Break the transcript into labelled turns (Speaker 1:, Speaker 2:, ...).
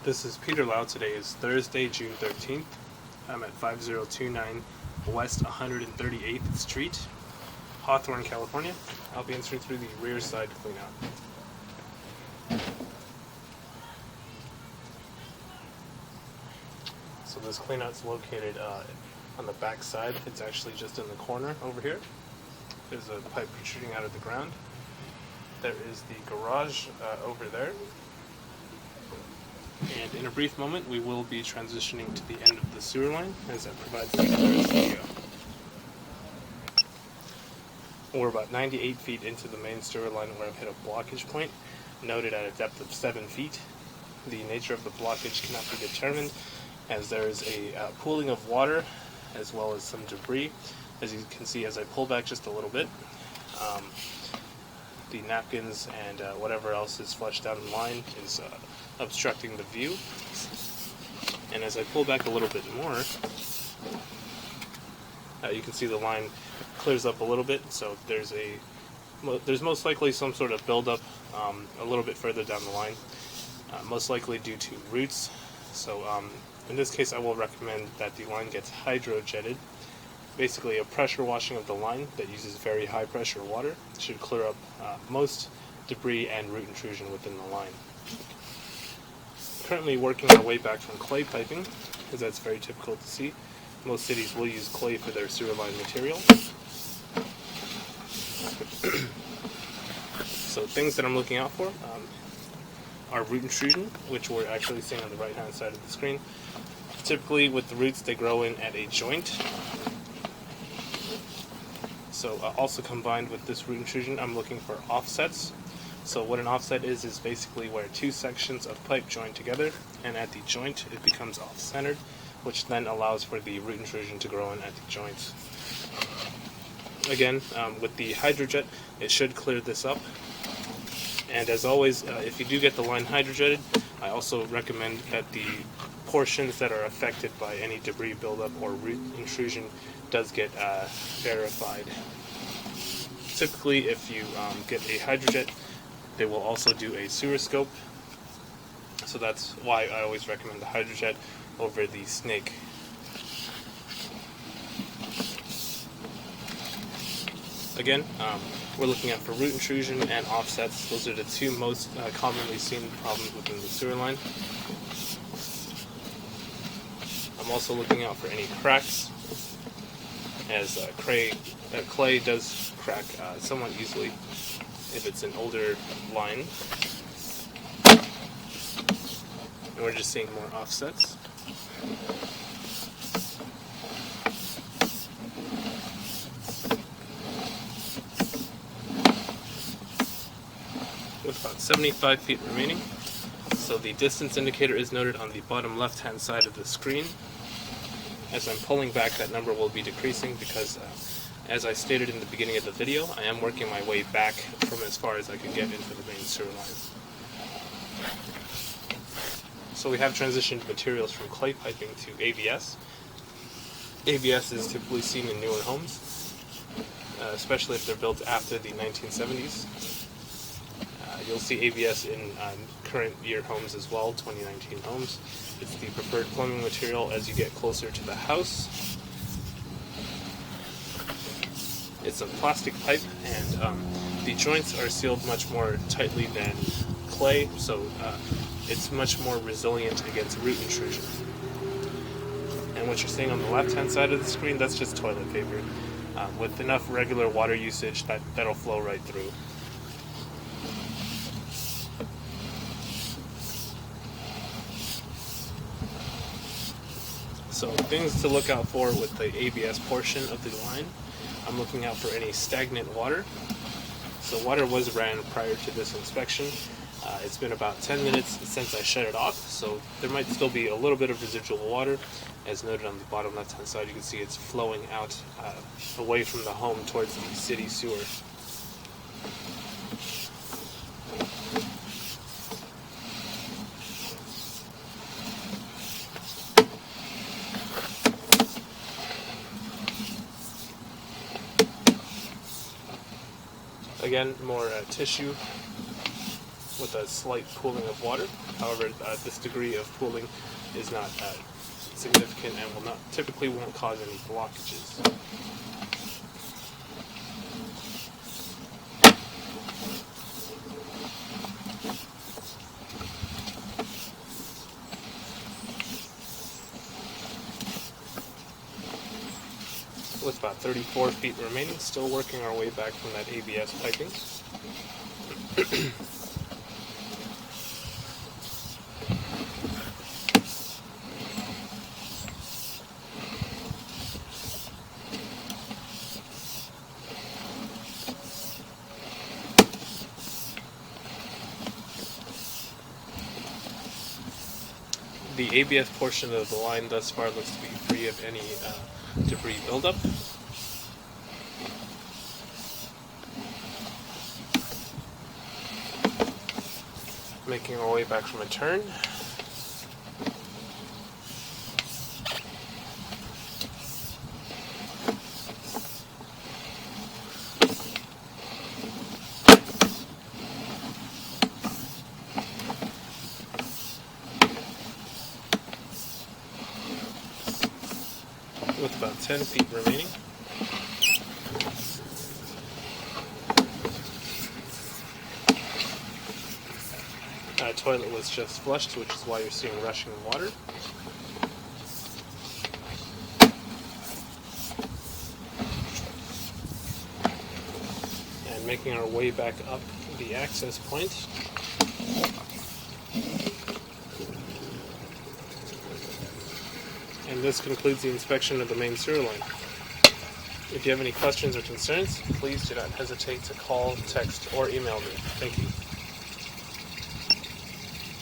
Speaker 1: This is Peter Lau. Today is Thursday, June 13th. I'm at 5029 West 138th Street, Hawthorne, California. I'll be entering through the rear side cleanout. So this cleanout's located on the back side. It's actually just in the corner over here. There's a pipe protruding out of the ground. There is the garage over there. And in a brief moment, we will be transitioning to the end of the sewer line, as that provides the clearest view. We're about 98 feet into the main sewer line where I've hit a blockage point, noted at a depth of 7 feet. The nature of the blockage cannot be determined, as there is a pooling of water, as well as some debris. As you can see, as I pull back just a little bit, the napkins and whatever else is flushed down the line is obstructing the view. And as I pull back a little bit more, you can see the line clears up a little bit. So there's most likely some sort of buildup a little bit further down the line, most likely due to roots. So in this case, I will recommend that the line gets hydrojetted. Basically a pressure washing of the line that uses very high pressure water should clear up most debris and root intrusion within the line. Currently working our way back from clay piping, as that's very typical to see. Most cities will use clay for their sewer line material. So things that I'm looking out for are root intrusion, which we're actually seeing on the right hand side of the screen. Typically with the roots, they grow in at a joint. So also combined with this root intrusion, I'm looking for offsets. So what an offset is basically where two sections of pipe join together, and at the joint it becomes off-centered, which then allows for the root intrusion to grow in at the joints. Again, with the hydrojet, it should clear this up. And as always, if you do get the line hydrojetted, I also recommend that the portions that are affected by any debris buildup or root intrusion does get verified. Typically, if you get a hydrojet, they will also do a sewer scope. So that's why I always recommend the hydrojet over the snake. Again, we're looking out for root intrusion and offsets. Those are the two most commonly seen problems within the sewer line. I'm also looking out for any cracks, as clay does crack somewhat easily if it's an older line. And we're just seeing more offsets. With about 75 feet remaining. So the distance indicator is noted on the bottom left hand side of the screen. As I'm pulling back, that number will be decreasing because as I stated in the beginning of the video, I am working my way back from as far as I can get into the main sewer line. So we have transitioned materials from clay piping to ABS. ABS is typically seen in newer homes, especially if they're built after the 1970s. You'll see ABS in current year homes as well, 2019 homes. It's the preferred plumbing material as you get closer to the house. It's a plastic pipe, and the joints are sealed much more tightly than clay, so it's much more resilient against root intrusion. And what you're seeing on the left-hand side of the screen, that's just toilet paper. With enough regular water usage, that'll flow right through. So things to look out for with the ABS portion of the line. I'm looking out for any stagnant water. So water was ran prior to this inspection. It's been about 10 minutes since I shut it off, so there might still be a little bit of residual water. As noted on the bottom left hand side, you can see it's flowing out away from the home towards the city sewer. Again, more tissue with a slight pooling of water. However, this degree of pooling is not significant and typically won't cause any blockages. With about 34 feet remaining, still working our way back from that ABS piping. The ABS portion of the line thus far looks to be free of any debris buildup. Making our way back from a turn. With about 10 feet remaining. Toilet was just flushed, which is why you're seeing rushing water. And making our way back up the access point. And this concludes the inspection of the main sewer line. If you have any questions or concerns, please do not hesitate to call, text, or email me. Thank you.